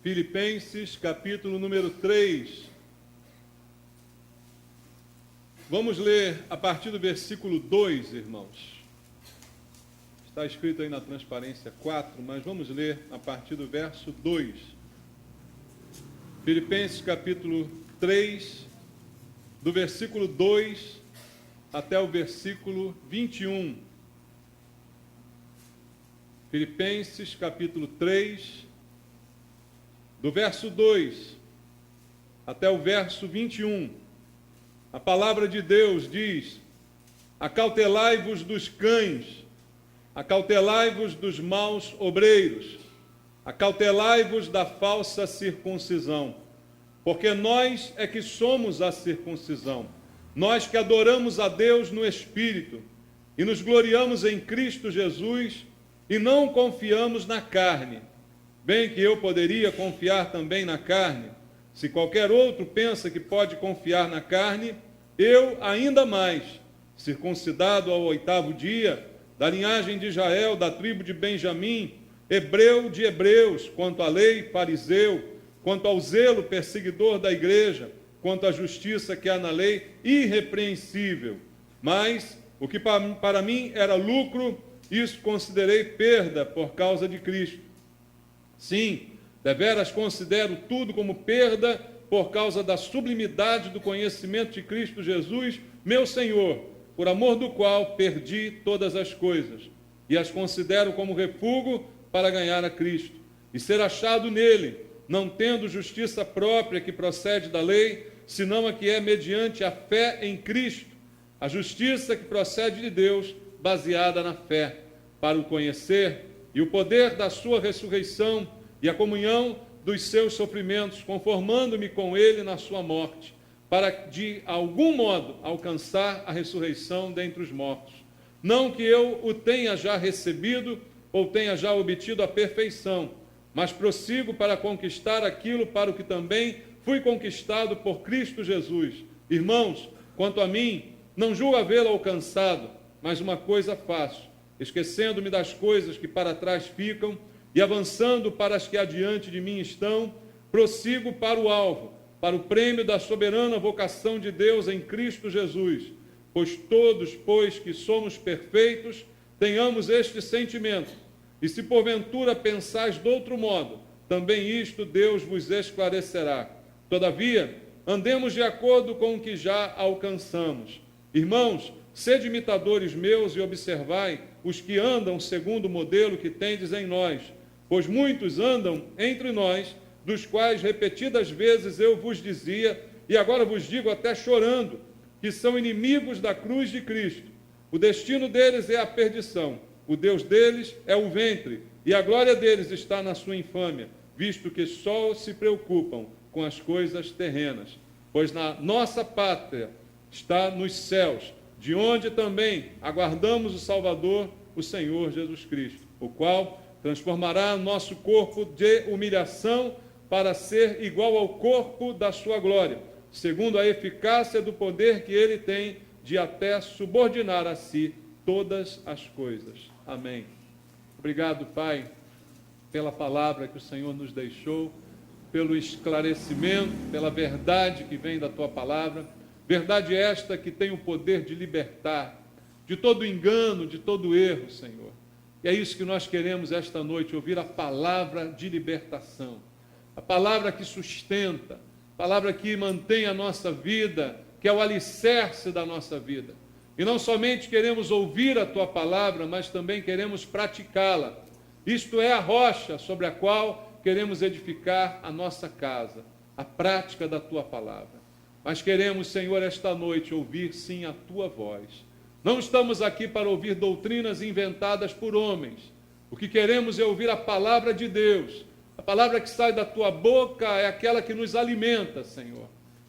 Filipenses, capítulo número 3. Vamos ler a partir do versículo 2, irmãos. Está escrito aí na transparência 4, mas vamos ler a partir do verso 2. Filipenses, capítulo 3, do versículo 2 até o versículo 21. Filipenses, capítulo 3, do verso 2 até o verso 21. A palavra de Deus diz: acautelai-vos dos cães, acautelai-vos dos maus obreiros, acautelai-vos da falsa circuncisão, porque nós é que somos a circuncisão, nós que adoramos a Deus no Espírito e nos gloriamos em Cristo Jesus e não confiamos na carne. Bem que eu poderia confiar também na carne. Se qualquer outro pensa que pode confiar na carne, eu ainda mais, circuncidado ao 8º dia, da linhagem de Israel, da tribo de Benjamim, hebreu de hebreus, quanto à lei, fariseu, quanto ao zelo, perseguidor da igreja, quanto à justiça que há na lei, irrepreensível. Mas o que para mim era lucro, isso considerei perda por causa de Cristo. Sim, deveras considero tudo como perda por causa da sublimidade do conhecimento de Cristo Jesus, meu Senhor, por amor do qual perdi todas as coisas, e as considero como refúgio para ganhar a Cristo, e ser achado nele, não tendo justiça própria que procede da lei, senão a que é mediante a fé em Cristo, a justiça que procede de Deus, baseada na fé, para o conhecer e o poder da sua ressurreição e a comunhão dos seus sofrimentos, conformando-me com ele na sua morte, para de algum modo alcançar a ressurreição dentre os mortos. Não que eu o tenha já recebido ou tenha já obtido a perfeição, mas prossigo para conquistar aquilo para o que também fui conquistado por Cristo Jesus. Irmãos, quanto a mim, não julgo havê-lo alcançado, mas uma coisa faço, esquecendo-me das coisas que para trás ficam e avançando para as que adiante de mim estão, prossigo para o alvo, para o prêmio da soberana vocação de Deus em Cristo Jesus. Pois todos, que somos perfeitos, tenhamos este sentimento. E se porventura pensais de outro modo, também isto Deus vos esclarecerá. Todavia, andemos de acordo com o que já alcançamos. Irmãos, sede imitadores meus e observai os que andam segundo o modelo que tendes em nós, pois muitos andam entre nós, dos quais repetidas vezes eu vos dizia, e agora vos digo até chorando, que são inimigos da cruz de Cristo. O destino deles é a perdição, o Deus deles é o ventre, e a glória deles está na sua infâmia, visto que só se preocupam com as coisas terrenas. Pois na nossa pátria está nos céus, de onde também aguardamos o Salvador, o Senhor Jesus Cristo, o qual transformará nosso corpo de humilhação para ser igual ao corpo da sua glória, segundo a eficácia do poder que ele tem de até subordinar a si todas as coisas. Amém. Obrigado, Pai, pela palavra que o Senhor nos deixou, pelo esclarecimento, pela verdade que vem da tua palavra, verdade esta que tem o poder de libertar de todo engano, de todo erro, Senhor. E é isso que nós queremos esta noite, ouvir a palavra de libertação, a palavra que sustenta, a palavra que mantém a nossa vida, que é o alicerce da nossa vida. E não somente queremos ouvir a tua palavra, mas também queremos praticá-la. Isto é a rocha sobre a qual queremos edificar a nossa casa, a prática da tua palavra. Mas queremos, Senhor, esta noite ouvir sim a tua voz. Não estamos aqui para ouvir doutrinas inventadas por homens. O que queremos é ouvir a palavra de Deus. A palavra que sai da tua boca é aquela que nos alimenta, Senhor.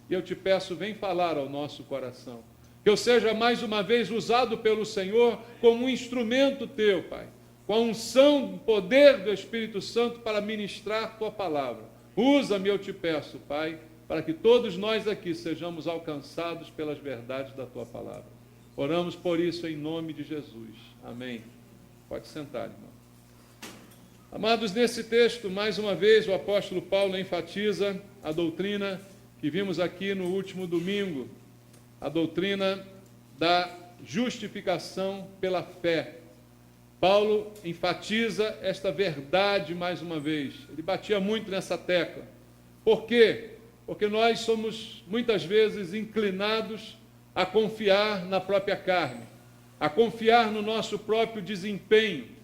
E eu te peço, vem falar ao nosso coração. Que eu seja mais uma vez usado pelo Senhor como um instrumento teu, Pai. Com a unção, o poder do Espírito Santo para ministrar tua palavra. Usa-me, eu te peço, Pai, para que todos nós aqui sejamos alcançados pelas verdades da tua palavra. Oramos por isso em nome de Jesus. Amém. Pode sentar, irmão. Amados, nesse texto, mais uma vez, o apóstolo Paulo enfatiza a doutrina que vimos aqui no último domingo, a doutrina da justificação pela fé. Paulo enfatiza esta verdade mais uma vez. Ele batia muito nessa tecla. Por quê? Porque nós somos muitas vezes inclinados a confiar na própria carne, a confiar no nosso próprio desempenho,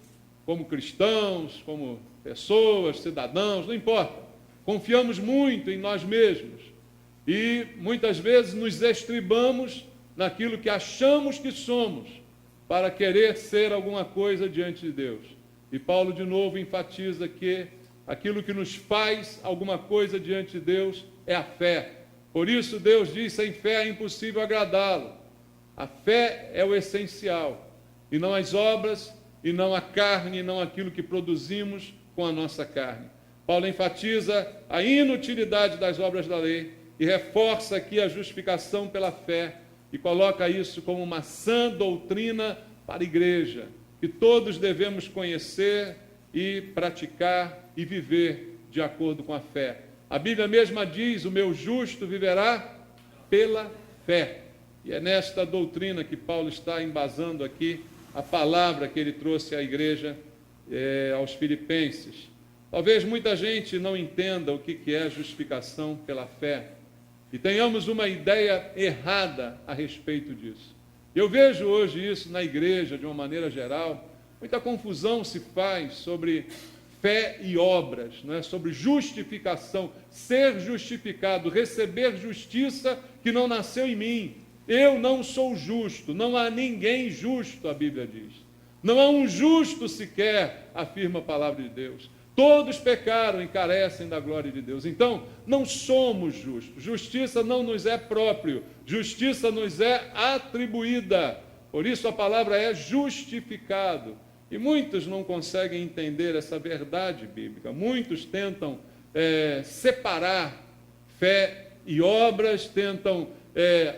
como cristãos, como pessoas, cidadãos, não importa. Confiamos muito em nós mesmos e muitas vezes nos estribamos naquilo que achamos que somos para querer ser alguma coisa diante de Deus. E Paulo de novo enfatiza que aquilo que nos faz alguma coisa diante de Deus é a fé. Por isso Deus diz, sem fé é impossível agradá-lo. A fé é o essencial, e não as obras, e não a carne, e não aquilo que produzimos com a nossa carne. Paulo enfatiza a inutilidade das obras da lei e reforça aqui a justificação pela fé e coloca isso como uma sã doutrina para a igreja, que todos devemos conhecer e praticar e viver de acordo com a fé. A Bíblia mesma diz, o meu justo viverá pela fé. E é nesta doutrina que Paulo está embasando aqui a palavra que ele trouxe à igreja, aos filipenses. Talvez muita gente não entenda o que é justificação pela fé e tenhamos uma ideia errada a respeito disso. Eu vejo hoje isso na igreja, de uma maneira geral, muita confusão se faz sobre fé e obras, né? Sobre justificação, ser justificado, receber justiça que não nasceu em mim. Eu não sou justo, não há ninguém justo, a Bíblia diz. Não há um justo sequer, afirma a palavra de Deus. Todos pecaram e carecem da glória de Deus. Então, não somos justos. Justiça não nos é próprio. Justiça nos é atribuída. Por isso a palavra é justificado. E muitos não conseguem entender essa verdade bíblica. Muitos tentam separar fé e obras, tentam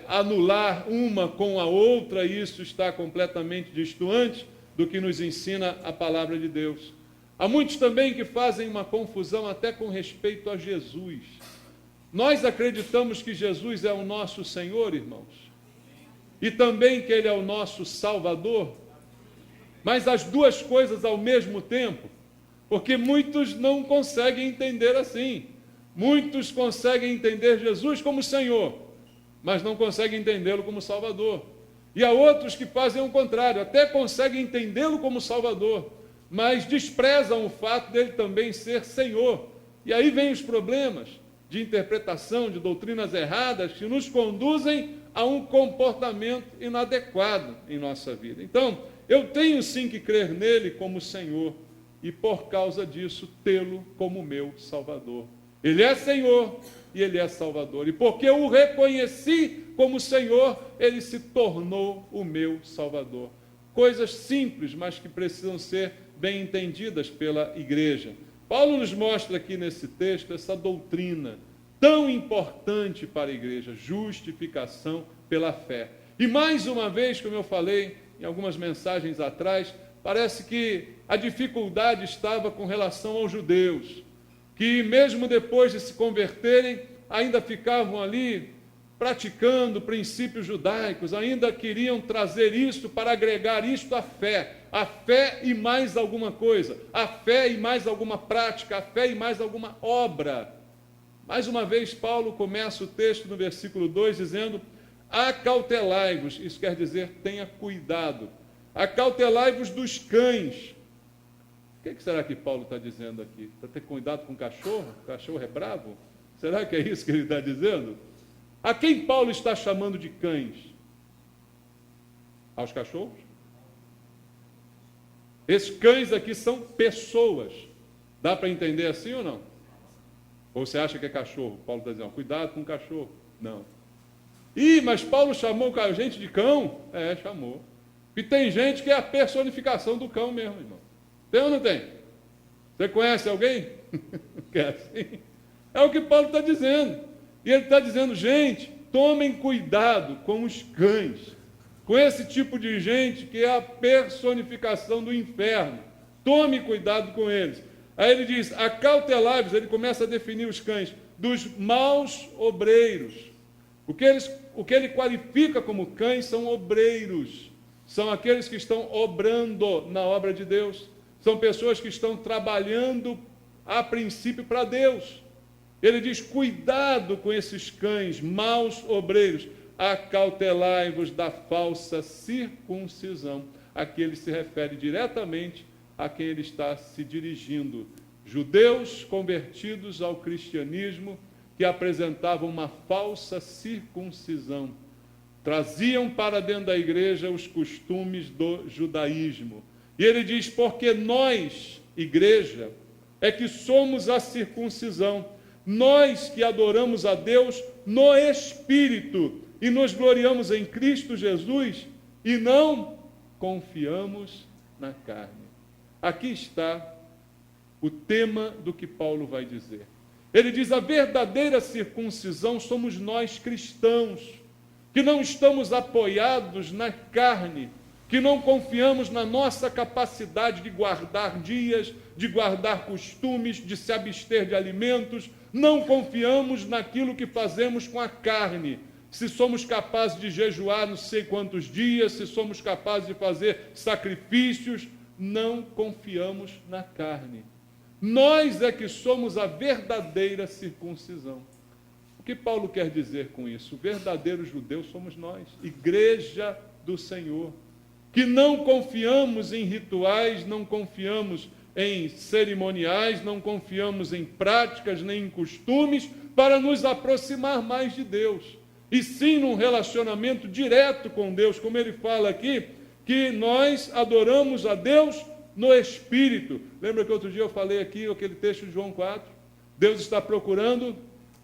anular uma com a outra, e isso está completamente distante do que nos ensina a palavra de Deus. Há muitos também que fazem uma confusão até com respeito a Jesus. Nós acreditamos que Jesus é o nosso Senhor, irmãos, e também que Ele é o nosso Salvador, mas as duas coisas ao mesmo tempo, porque muitos não conseguem entender assim. Muitos conseguem entender Jesus como Senhor, mas não conseguem entendê-lo como Salvador. E há outros que fazem o contrário, até conseguem entendê-lo como Salvador, mas desprezam o fato dele também ser Senhor. E aí vem os problemas de interpretação, de doutrinas erradas, que nos conduzem a um comportamento inadequado em nossa vida. Então, eu tenho sim que crer nele como Senhor, e por causa disso, tê-lo como meu Salvador. Ele é Senhor e Ele é Salvador. E porque eu o reconheci como Senhor, Ele se tornou o meu Salvador. Coisas simples, mas que precisam ser bem entendidas pela igreja. Paulo nos mostra aqui nesse texto essa doutrina tão importante para a igreja, justificação pela fé. E mais uma vez, como eu falei em algumas mensagens atrás, parece que a dificuldade estava com relação aos judeus, que mesmo depois de se converterem, ainda ficavam ali praticando princípios judaicos, ainda queriam trazer isto para agregar isto à fé. A fé e mais alguma coisa, a fé e mais alguma prática, a fé e mais alguma obra. Mais uma vez, Paulo começa o texto no versículo 2 dizendo: acautelai-vos, isso quer dizer, tenha cuidado. Acautelai-vos dos cães. O que será que Paulo está dizendo aqui? Para ter cuidado com o cachorro? O cachorro é bravo? Será que é isso que ele está dizendo? A quem Paulo está chamando de cães? Aos cachorros? Esses cães aqui são pessoas. Dá para entender assim ou não? Ou você acha que é cachorro? Paulo está dizendo, cuidado com o cachorro. Não. Mas Paulo chamou a gente de cão? Chamou. E tem gente que é a personificação do cão mesmo, irmão. Tem ou não tem? Você conhece alguém? Que é assim? É o que Paulo está dizendo. E ele está dizendo, gente, tomem cuidado com os cães, com esse tipo de gente que é a personificação do inferno. Tome cuidado com eles. Aí ele diz, acautelai-vos, ele começa a definir os cães, dos maus obreiros. O que ele qualifica como cães são obreiros, são aqueles que estão obrando na obra de Deus, são pessoas que estão trabalhando a princípio para Deus. Ele diz, cuidado com esses cães, maus obreiros, acautelai-vos da falsa circuncisão. Aqui ele se refere diretamente a quem ele está se dirigindo. Judeus convertidos ao cristianismo que apresentavam uma falsa circuncisão. Traziam para dentro da igreja os costumes do judaísmo. E ele diz, porque nós, igreja, é que somos a circuncisão. Nós que adoramos a Deus no Espírito e nos gloriamos em Cristo Jesus e não confiamos na carne. Aqui está o tema do que Paulo vai dizer. Ele diz, a verdadeira circuncisão somos nós cristãos, que não estamos apoiados na carne, que não confiamos na nossa capacidade de guardar dias, de guardar costumes, de se abster de alimentos, não confiamos naquilo que fazemos com a carne, se somos capazes de jejuar não sei quantos dias, se somos capazes de fazer sacrifícios, não confiamos na carne. Nós é que somos a verdadeira circuncisão. O que Paulo quer dizer com isso? O verdadeiro judeu somos nós, igreja do Senhor, que não confiamos em rituais, não confiamos em cerimoniais, não confiamos em práticas nem em costumes para nos aproximar mais de Deus, e sim num relacionamento direto com Deus, como ele fala aqui, que nós adoramos a Deus no Espírito. Lembra que outro dia eu falei aqui, aquele texto de João 4? Deus está procurando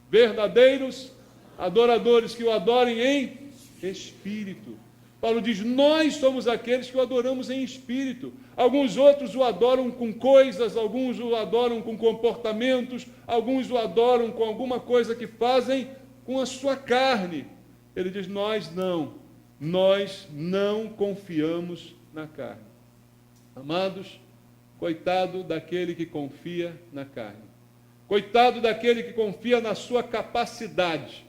verdadeiros adoradores que o adorem em Espírito. Paulo diz, nós somos aqueles que o adoramos em espírito. Alguns outros o adoram com coisas, alguns o adoram com comportamentos, alguns o adoram com alguma coisa que fazem com a sua carne. Ele diz, nós não confiamos na carne. Amados, coitado daquele que confia na carne. Coitado daquele que confia na sua capacidade.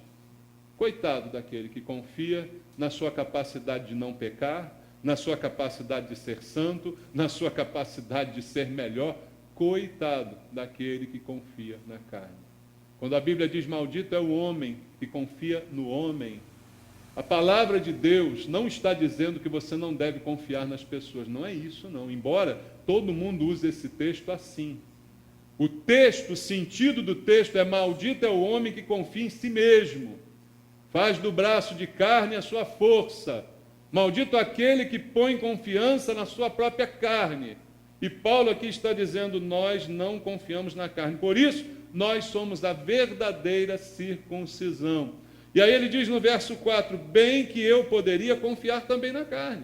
Coitado daquele que confia na sua capacidade de não pecar, na sua capacidade de ser santo, na sua capacidade de ser melhor. Coitado daquele que confia na carne. Quando a Bíblia diz maldito é o homem que confia no homem, a palavra de Deus não está dizendo que você não deve confiar nas pessoas. Não é isso, não. Embora todo mundo use esse texto assim. O texto, o sentido do texto é maldito é o homem que confia em si mesmo. Faz do braço de carne a sua força. Maldito aquele que põe confiança na sua própria carne. E Paulo aqui está dizendo, nós não confiamos na carne. Por isso, nós somos a verdadeira circuncisão. E aí ele diz no verso 4, bem que eu poderia confiar também na carne.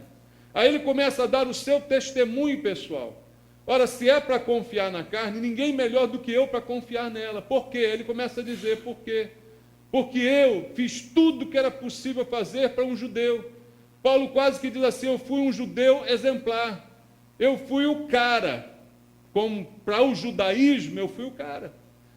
Aí ele começa a dar o seu testemunho pessoal. Ora, se é para confiar na carne, ninguém melhor do que eu para confiar nela. Por quê? Ele começa a dizer, por quê? Porque eu fiz tudo que era possível fazer para um judeu. Paulo quase que diz assim, eu fui um judeu exemplar. Eu fui o cara. Como para o judaísmo, eu fui o cara.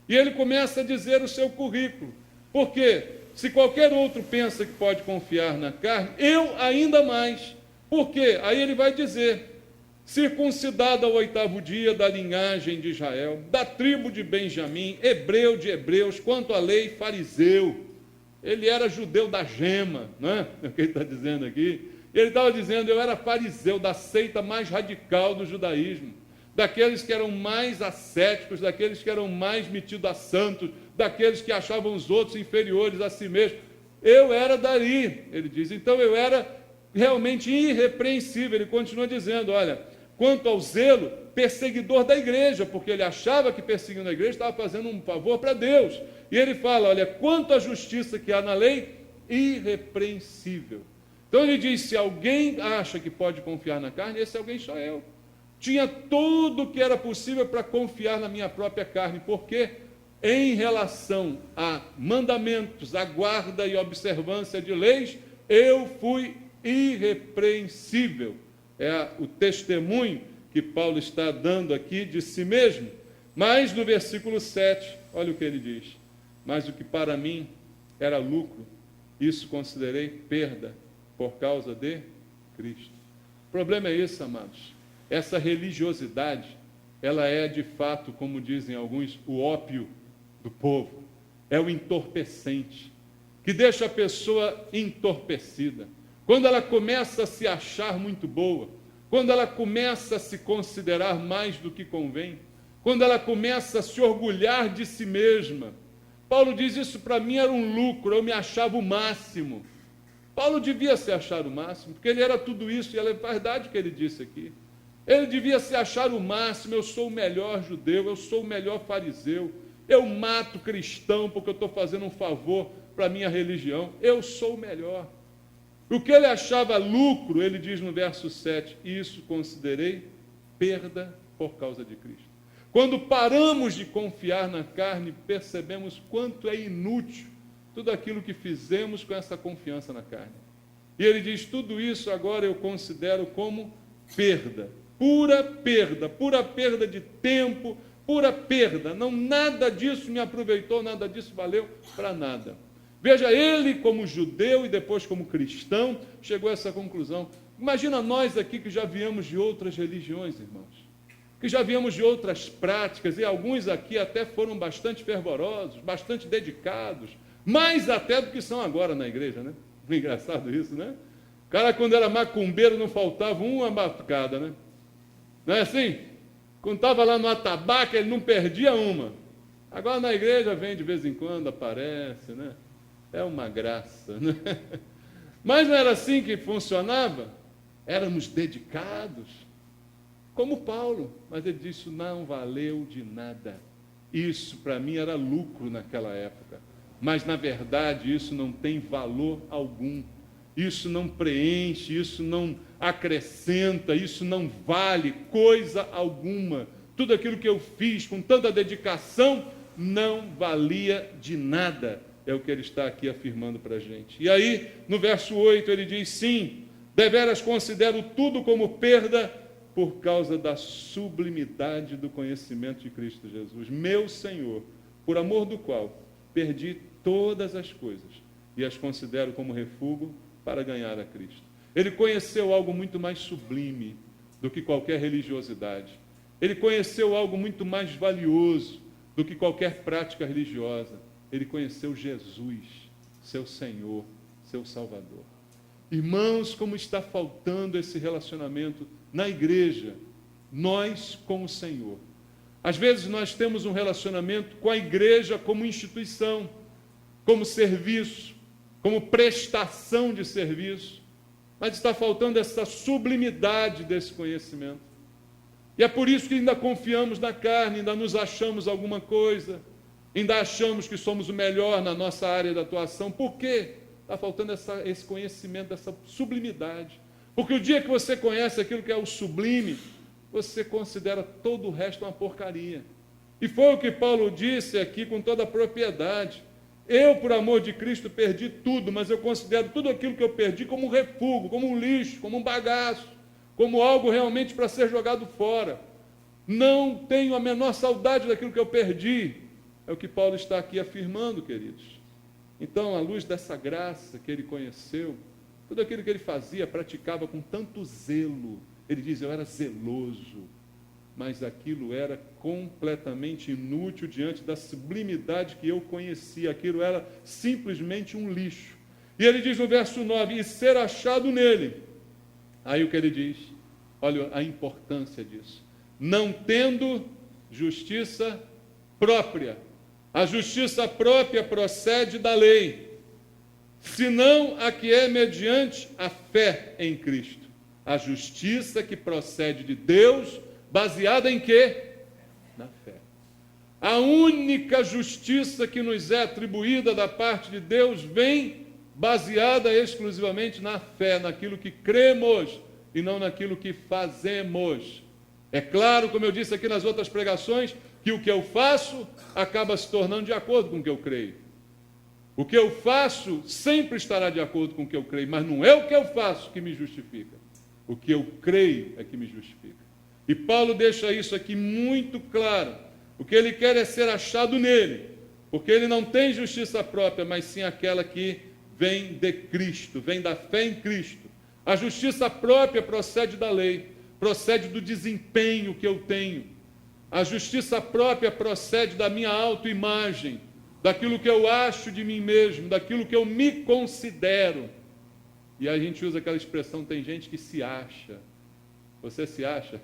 E ele começa a dizer o seu currículo. Por quê? Se qualquer outro pensa que pode confiar na carne, eu ainda mais. Por quê? Aí ele vai dizer, circuncidado ao 8º dia da linhagem de Israel, da tribo de Benjamim, hebreu de hebreus, quanto à lei, fariseu. Ele era judeu da gema, não é? É o que ele está dizendo aqui. Ele estava dizendo, eu era fariseu da seita mais radical do judaísmo, daqueles que eram mais ascéticos, daqueles que eram mais metidos a santos, daqueles que achavam os outros inferiores a si mesmos. Eu era dali, ele diz. Então eu era realmente irrepreensível. Ele continua dizendo, olha, quanto ao zelo, perseguidor da igreja, porque ele achava que perseguindo a igreja estava fazendo um favor para Deus. E ele fala, olha, quanto à justiça que há na lei, irrepreensível. Então ele diz, se alguém acha que pode confiar na carne, esse alguém sou eu. Tinha tudo o que era possível para confiar na minha própria carne, porque em relação a mandamentos, a guarda e observância de leis, eu fui irrepreensível. É o testemunho que Paulo está dando aqui de si mesmo. Mas no versículo 7, olha o que ele diz: mas o que para mim era lucro, isso considerei perda por causa de Cristo. O problema é esse, amados. Essa religiosidade, ela é de fato, como dizem alguns, o ópio do povo. É o entorpecente, que deixa a pessoa entorpecida. Quando ela começa a se achar muito boa, quando ela começa a se considerar mais do que convém, quando ela começa a se orgulhar de si mesma. Paulo diz: isso para mim era um lucro, eu me achava o máximo. Paulo devia se achar o máximo, porque ele era tudo isso, e é verdade o que ele disse aqui. Ele devia se achar o máximo: eu sou o melhor judeu, eu sou o melhor fariseu, eu mato cristão porque eu estou fazendo um favor para a minha religião, eu sou o melhor. O que ele achava lucro, ele diz no verso 7, isso considerei perda por causa de Cristo. Quando paramos de confiar na carne, percebemos quanto é inútil tudo aquilo que fizemos com essa confiança na carne. E ele diz: tudo isso agora eu considero como perda, pura perda de tempo, pura perda. Não, nada disso me aproveitou, nada disso valeu para nada. Veja, ele como judeu e depois como cristão, chegou a essa conclusão. Imagina nós aqui que já viemos de outras religiões, irmãos, que já viemos de outras práticas, e alguns aqui até foram bastante fervorosos, bastante dedicados, mais até do que são agora na igreja, né? Engraçado isso, né? O cara, quando era macumbeiro, não faltava uma batucada, né? Não é assim? Quando estava lá no atabaque, ele não perdia uma. Agora na igreja vem de vez em quando, aparece, né? É uma graça, né? Mas não era assim que funcionava? Éramos dedicados, como Paulo, mas ele disse: isso não valeu de nada. Isso para mim era lucro naquela época, mas na verdade isso não tem valor algum, isso não preenche, isso não acrescenta, isso não vale coisa alguma. Tudo aquilo que eu fiz com tanta dedicação não valia de nada. É o que ele está aqui afirmando para a gente. E aí, no verso 8, ele diz: sim, deveras considero tudo como perda por causa da sublimidade do conhecimento de Cristo Jesus, meu Senhor, por amor do qual perdi todas as coisas e as considero como refúgio para ganhar a Cristo. Ele conheceu algo muito mais sublime do que qualquer religiosidade. Ele conheceu algo muito mais valioso do que qualquer prática religiosa. Ele conheceu Jesus, seu Senhor, seu Salvador. Irmãos, como está faltando esse relacionamento na igreja, nós com o Senhor. Às vezes nós temos um relacionamento com a igreja como instituição, como serviço, como prestação de serviço, mas está faltando essa sublimidade desse conhecimento. E é por isso que ainda confiamos na carne, ainda nos achamos alguma coisa, ainda achamos que somos o melhor na nossa área de atuação. Por quê? Está faltando esse conhecimento, essa sublimidade. Porque o dia que você conhece aquilo que é o sublime, você considera todo o resto uma porcaria. E foi o que Paulo disse aqui com toda a propriedade. Eu, por amor de Cristo, perdi tudo, mas eu considero tudo aquilo que eu perdi como um refúgio, como um lixo, como um bagaço, como algo realmente para ser jogado fora. Não tenho a menor saudade daquilo que eu perdi. É o que Paulo está aqui afirmando, queridos. Então, à luz dessa graça que ele conheceu, tudo aquilo que ele fazia, praticava com tanto zelo. Ele diz: eu era zeloso, mas aquilo era completamente inútil diante da sublimidade que eu conhecia. Aquilo era simplesmente um lixo. E ele diz no verso 9: e ser achado nele. Aí o que ele diz? Olha a importância disso. Não tendo justiça própria. A justiça própria procede da lei, senão a que é mediante a fé em Cristo. A justiça que procede de Deus, baseada em quê? Na fé. A única justiça que nos é atribuída da parte de Deus vem baseada exclusivamente na fé, naquilo que cremos e não naquilo que fazemos. É claro, como eu disse aqui nas outras pregações, que o que eu faço acaba se tornando de acordo com o que eu creio. O que eu faço sempre estará de acordo com o que eu creio, mas não é o que eu faço que me justifica. O que eu creio é que me justifica. E Paulo deixa isso aqui muito claro, O que ele quer é ser achado nele, porque ele não tem justiça própria, mas sim aquela que vem de Cristo, vem da fé em Cristo. A justiça própria procede da lei, procede do desempenho que eu tenho. A justiça própria procede da minha autoimagem, daquilo que eu acho de mim mesmo, daquilo que eu me considero. E a gente usa aquela expressão, tem gente que se acha. Você se acha?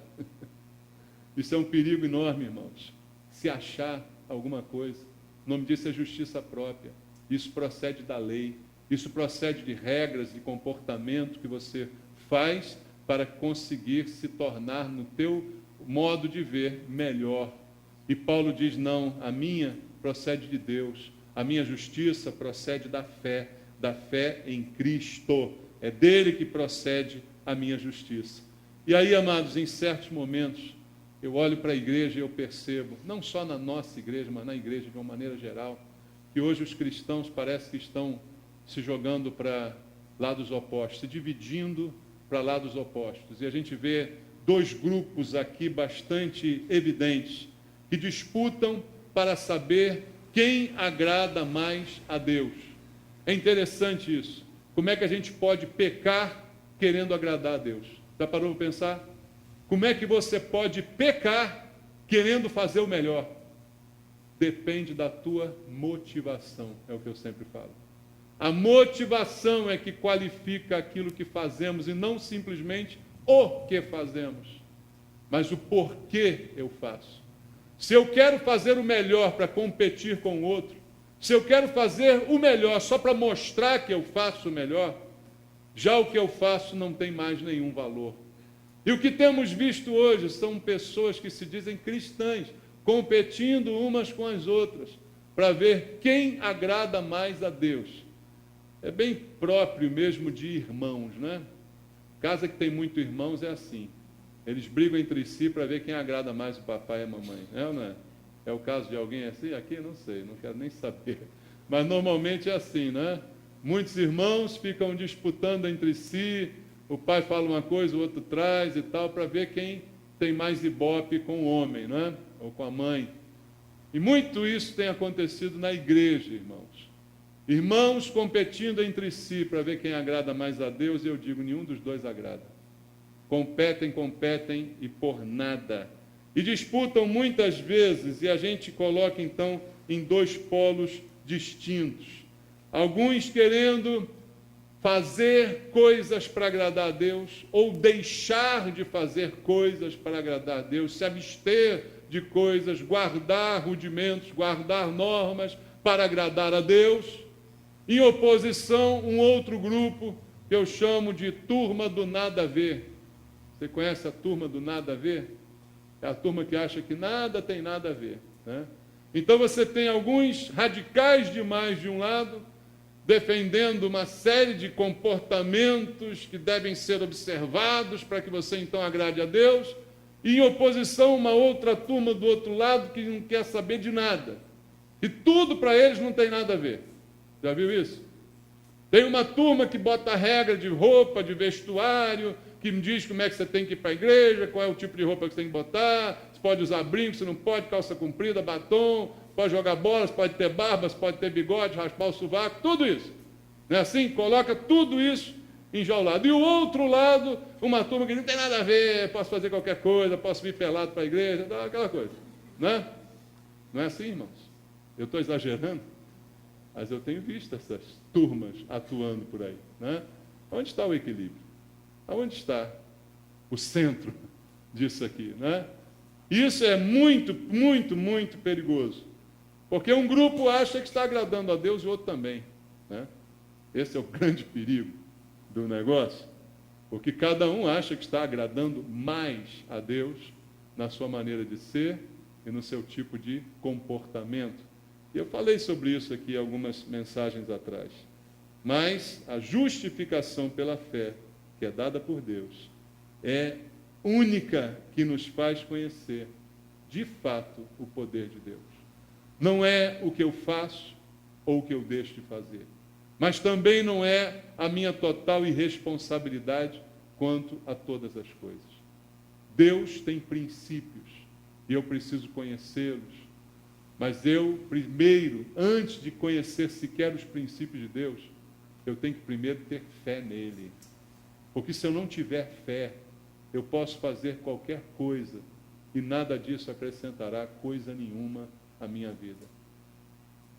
Isso é um perigo enorme, irmãos. Se achar alguma coisa. O nome disso é justiça própria. Isso procede da lei. Isso procede de regras de comportamento que você faz para conseguir se tornar no teu modo de ver melhor. E Paulo diz, não, a minha procede de Deus. A minha justiça procede da fé em Cristo. É dele que procede a minha justiça. E aí, amados, em certos momentos, eu olho para a igreja e eu percebo, não só na nossa igreja, mas na igreja de uma maneira geral, que hoje os cristãos parece que estão se jogando para lados opostos, se dividindo para lados opostos. E a gente vê dois grupos aqui bastante evidentes, que disputam para saber quem agrada mais a Deus. É interessante isso. Como é que a gente pode pecar querendo agradar a Deus? Já parou para pensar? Como é que você pode pecar querendo fazer o melhor? Depende da tua motivação, é o que eu sempre falo. A motivação é que qualifica aquilo que fazemos e não simplesmente o que fazemos, mas o porquê eu faço. Se eu quero fazer o melhor para competir com o outro, se eu quero fazer o melhor só para mostrar que eu faço o melhor, já o que eu faço não tem mais nenhum valor. E o que temos visto hoje são pessoas que se dizem cristãs, competindo umas com as outras, para ver quem agrada mais a Deus. É bem próprio mesmo de irmãos, né? Casa que tem muitos irmãos é assim. Eles brigam entre si para ver quem agrada mais o papai e a mamãe. É ou não é? É o caso de alguém assim? Aqui não sei, não quero nem saber. Mas normalmente é assim, né? Muitos irmãos ficam disputando entre si, o pai fala uma coisa, o outro traz e tal, para ver quem tem mais ibope com o homem, né? Ou com a mãe. E muito isso tem acontecido na igreja, irmãos. Irmãos competindo entre si para ver quem agrada mais a Deus, e eu digo, nenhum dos dois agrada. Competem e por nada. E disputam muitas vezes, e a gente coloca então em dois polos distintos. Alguns querendo fazer coisas para agradar a Deus, ou deixar de fazer coisas para agradar a Deus, se abster de coisas, guardar rudimentos, guardar normas para agradar a Deus. Em oposição, um outro grupo que eu chamo de turma do nada a ver. Você conhece a turma do nada a ver? É a turma que acha que nada tem nada a ver, né? Então você tem alguns radicais demais de um lado, defendendo uma série de comportamentos que devem ser observados para que você então agrade a Deus, e em oposição uma outra turma do outro lado que não quer saber de nada. E tudo para eles não tem nada a ver. Já viu isso? Tem uma turma que bota regra de roupa, de vestuário, que me diz como é que você tem que ir para a igreja, qual é o tipo de roupa que você tem que botar, se pode usar brinco, se não pode, calça comprida, batom, pode jogar bola, pode ter barba, pode ter bigode, raspar o sovaco, tudo isso. Não é assim? Coloca tudo isso enjaulado. E o outro lado, uma turma que não tem nada a ver, posso fazer qualquer coisa, posso vir pelado para a igreja, aquela coisa. Né? Não é assim, irmãos? Eu estou exagerando, mas eu tenho visto essas turmas atuando por aí. Né? Onde está o equilíbrio? Aonde está o centro disso aqui, né? Isso é muito, muito, muito perigoso. Porque um grupo acha que está agradando a Deus e o outro também, né? Esse é o grande perigo do negócio. Porque cada um acha que está agradando mais a Deus na sua maneira de ser e no seu tipo de comportamento. E eu falei sobre isso aqui algumas mensagens atrás. Mas a justificação pela fé que é dada por Deus, é única que nos faz conhecer, de fato, o poder de Deus. Não é o que eu faço ou o que eu deixo de fazer, mas também não é a minha total irresponsabilidade quanto a todas as coisas. Deus tem princípios, e eu preciso conhecê-los, Mas eu, primeiro, antes de conhecer sequer os princípios de Deus, eu tenho que primeiro ter fé nele. Porque se eu não tiver fé, eu posso fazer qualquer coisa e nada disso acrescentará coisa nenhuma à minha vida.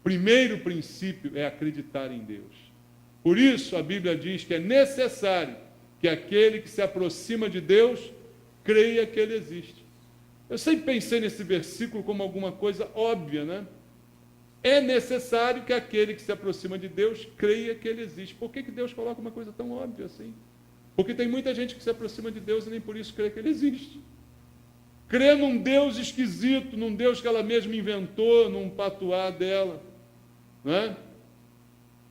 Primeiro princípio é acreditar em Deus. Por isso a Bíblia diz que é necessário que aquele que se aproxima de Deus creia que ele existe. Eu sempre pensei nesse versículo como alguma coisa óbvia, né? É necessário que aquele que se aproxima de Deus creia que ele existe. Por que Deus coloca uma coisa tão óbvia assim? Porque tem muita gente que se aproxima de Deus e nem por isso crê que ele existe. Crê num Deus esquisito, num Deus que ela mesma inventou, num patuá dela. Não é?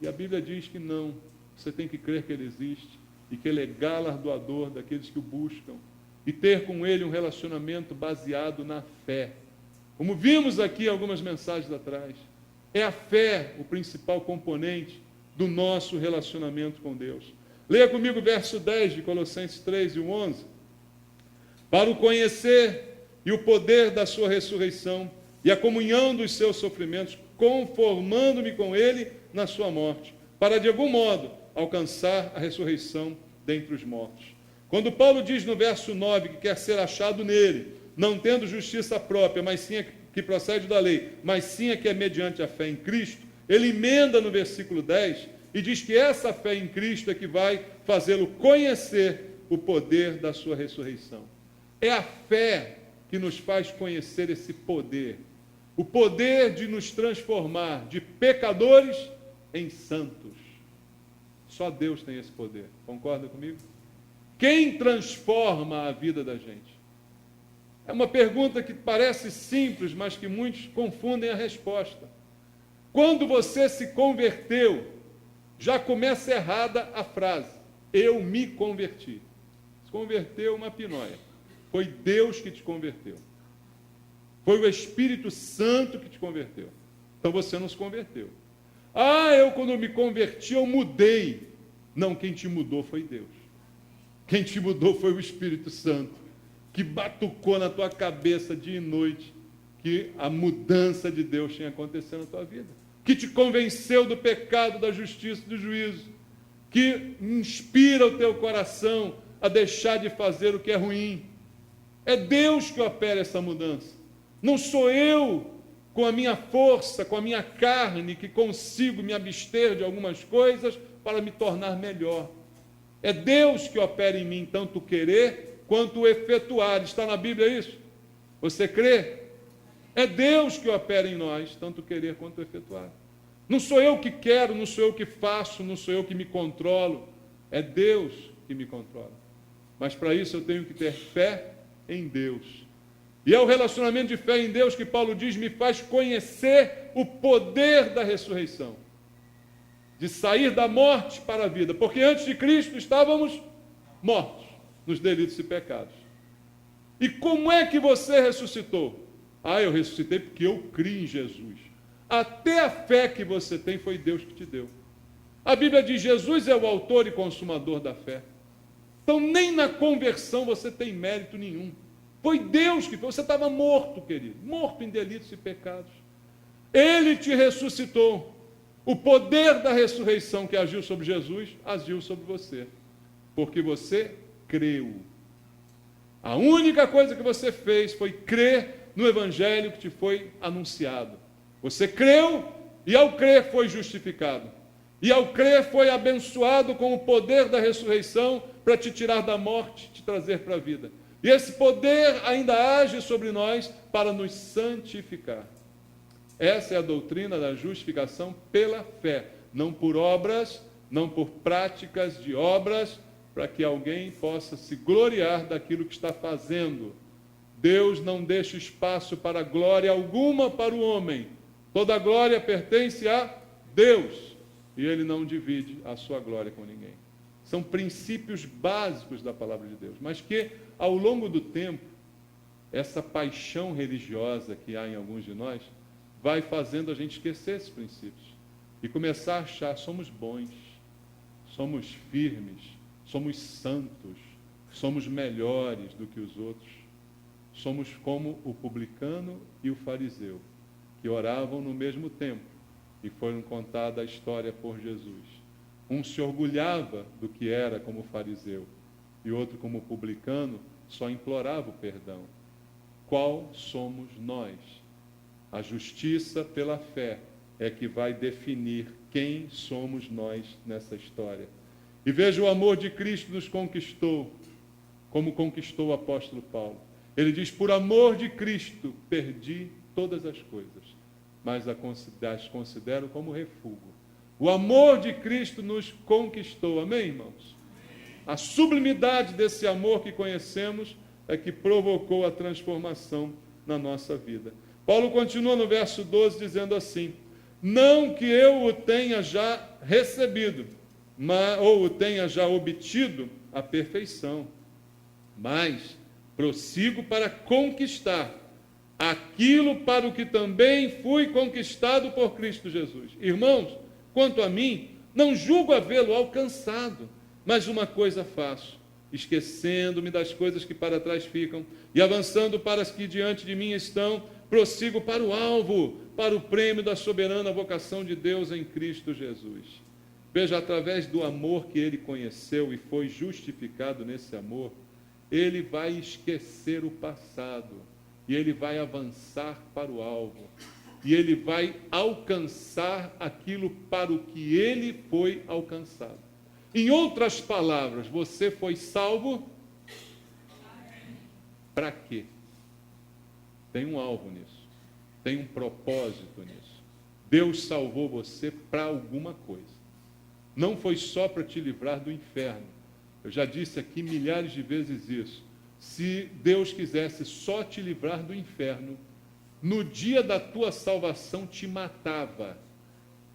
E a Bíblia diz que não. Você tem que crer que ele existe e que ele é galardoador daqueles que o buscam. E ter com ele um relacionamento baseado na fé. Como vimos aqui algumas mensagens atrás, é a fé o principal componente do nosso relacionamento com Deus. Leia comigo o verso 10 de Colossenses 3 e o 11. Para o conhecer e o poder da sua ressurreição e a comunhão dos seus sofrimentos, conformando-me com ele na sua morte, para de algum modo alcançar a ressurreição dentre os mortos. Quando Paulo diz no verso 9 que quer ser achado nele, não tendo justiça própria, mas sim a que procede da lei, mas sim a que é mediante a fé em Cristo, ele emenda no versículo 10 e diz que essa fé em Cristo é que vai fazê-lo conhecer o poder da sua ressurreição. É a fé que nos faz conhecer esse poder. O poder de nos transformar de pecadores em santos. Só Deus tem esse poder. Concorda comigo? Quem transforma a vida da gente? É uma pergunta que parece simples, mas que muitos confundem a resposta. Quando você se converteu, já começa errada a frase. Eu me converti. Se converteu uma pinóia. Foi Deus que te converteu. Foi o Espírito Santo que te converteu. Então você não se converteu. Eu quando me converti, eu mudei. Não, quem te mudou foi Deus. Quem te mudou foi o Espírito Santo, que batucou na tua cabeça dia e noite que a mudança de Deus tinha acontecido na tua vida. Que te convenceu do pecado, da justiça e do juízo. Que inspira o teu coração a deixar de fazer o que é ruim. É Deus que opera essa mudança. Não sou eu, com a minha força, com a minha carne, que consigo me abster de algumas coisas para me tornar melhor. É Deus que opera em mim, tanto o querer quanto o efetuar. Está na Bíblia isso? Você crê? É Deus que opera em nós, tanto o querer quanto o efetuar. Não sou eu que quero, não sou eu que faço, não sou eu que me controlo. É Deus que me controla. Mas para isso eu tenho que ter fé em Deus. E é o relacionamento de fé em Deus que Paulo diz, me faz conhecer o poder da ressurreição. De sair da morte para a vida. Porque antes de Cristo estávamos mortos nos delitos e pecados. E como é que você ressuscitou? Eu ressuscitei porque eu criei em Jesus. Até a fé que você tem foi Deus que te deu. A Bíblia diz, Jesus é o autor e consumador da fé. Então nem na conversão você tem mérito nenhum. Foi Deus que fez. Você estava morto, querido. Morto em delitos e pecados. Ele te ressuscitou. O poder da ressurreição que agiu sobre Jesus, agiu sobre você. Porque você creu. A única coisa que você fez foi crer no Evangelho que te foi anunciado. Você creu e ao crer foi justificado. E ao crer foi abençoado com o poder da ressurreição para te tirar da morte, te trazer para a vida. E esse poder ainda age sobre nós para nos santificar. Essa é a doutrina da justificação pela fé, não por obras, não por práticas de obras, para que alguém possa se gloriar daquilo que está fazendo. Deus não deixa espaço para glória alguma para o homem. Toda a glória pertence a Deus, e Ele não divide a sua glória com ninguém. São princípios básicos da palavra de Deus, mas que, ao longo do tempo, essa paixão religiosa que há em alguns de nós, vai fazendo a gente esquecer esses princípios e começar a achar, somos bons, somos firmes, somos santos, somos melhores do que os outros, somos como o publicano e o fariseu, que oravam no mesmo tempo e foram contada a história por Jesus. Um se orgulhava do que era como fariseu e outro, como publicano, só implorava o perdão. Qual somos nós? A justiça pela fé é que vai definir quem somos nós nessa história. E veja, o amor de Cristo nos conquistou, como conquistou o apóstolo Paulo. Ele diz: por amor de Cristo perdi todas as coisas, mas as considero como refúgio. O amor de Cristo nos conquistou, amém, irmãos? A sublimidade desse amor que conhecemos é que provocou a transformação na nossa vida. Paulo continua no verso 12 dizendo assim: não que eu o tenha já recebido, ou o tenha já obtido a perfeição, mas prossigo para conquistar aquilo para o que também fui conquistado por Cristo Jesus. Irmãos, quanto a mim, não julgo havê-lo alcançado, mas uma coisa faço, esquecendo-me das coisas que para trás ficam e avançando para as que diante de mim estão, prossigo para o alvo, para o prêmio da soberana vocação de Deus em Cristo Jesus. Veja, através do amor que ele conheceu e foi justificado nesse amor, ele vai esquecer o passado e ele vai avançar para o alvo. E ele vai alcançar aquilo para o que ele foi alcançado. Em outras palavras, você foi salvo para quê? Tem um alvo nisso. Tem um propósito nisso. Deus salvou você para alguma coisa. Não foi só para te livrar do inferno. Eu já disse aqui milhares de vezes isso. Se Deus quisesse só te livrar do inferno, no dia da tua salvação te matava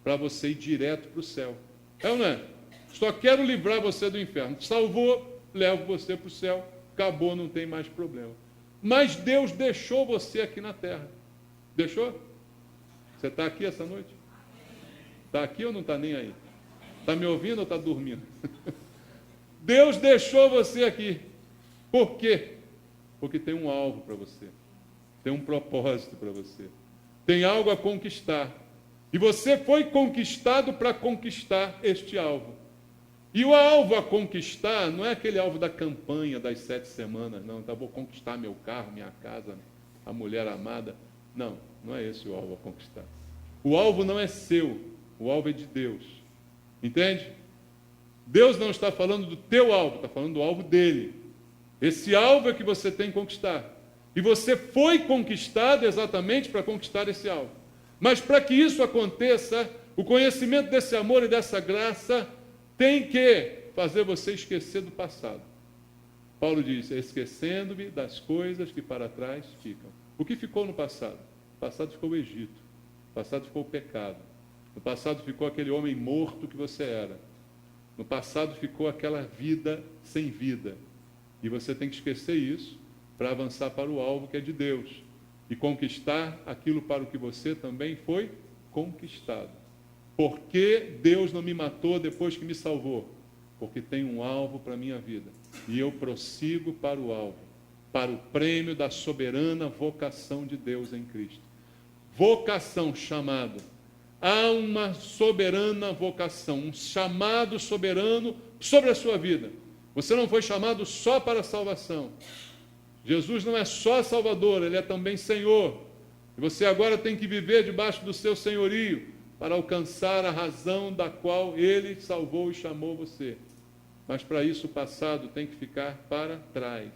para você ir direto para o céu. É ou não é? Só quero livrar você do inferno. Salvou, levo você para o céu. Acabou, não tem mais problema. Mas Deus deixou você aqui na terra. Deixou? Você está aqui essa noite? Está aqui ou não está nem aí? Está me ouvindo ou está dormindo? Deus deixou você aqui. Por quê? Porque tem um alvo para você. Tem um propósito para você. Tem algo a conquistar. E você foi conquistado para conquistar este alvo. E o alvo a conquistar não é aquele alvo da campanha das 7 semanas, não. Tá, vou conquistar meu carro, minha casa, a mulher amada. Não, não é esse o alvo a conquistar. O alvo não é seu, o alvo é de Deus. Entende? Deus não está falando do teu alvo, está falando do alvo dele. Esse alvo é que você tem que conquistar. E você foi conquistado exatamente para conquistar esse alvo. Mas para que isso aconteça, o conhecimento desse amor e dessa graça tem que fazer você esquecer do passado. Paulo diz: esquecendo-me das coisas que para trás ficam. O que ficou no passado? No passado ficou o Egito. No passado ficou o pecado. No passado ficou aquele homem morto que você era. No passado ficou aquela vida sem vida. E você tem que esquecer isso para avançar para o alvo que é de Deus. E conquistar aquilo para o que você também foi conquistado. Por que Deus não me matou depois que me salvou? Porque tem um alvo para a minha vida. E eu prossigo para o alvo, para o prêmio da soberana vocação de Deus em Cristo. Vocação, chamado. Há uma soberana vocação, um chamado soberano sobre a sua vida. Você não foi chamado só para a salvação. Jesus não é só Salvador, Ele é também Senhor. E você agora tem que viver debaixo do seu senhorio para alcançar a razão da qual Ele salvou e chamou você. Mas para isso o passado tem que ficar para trás.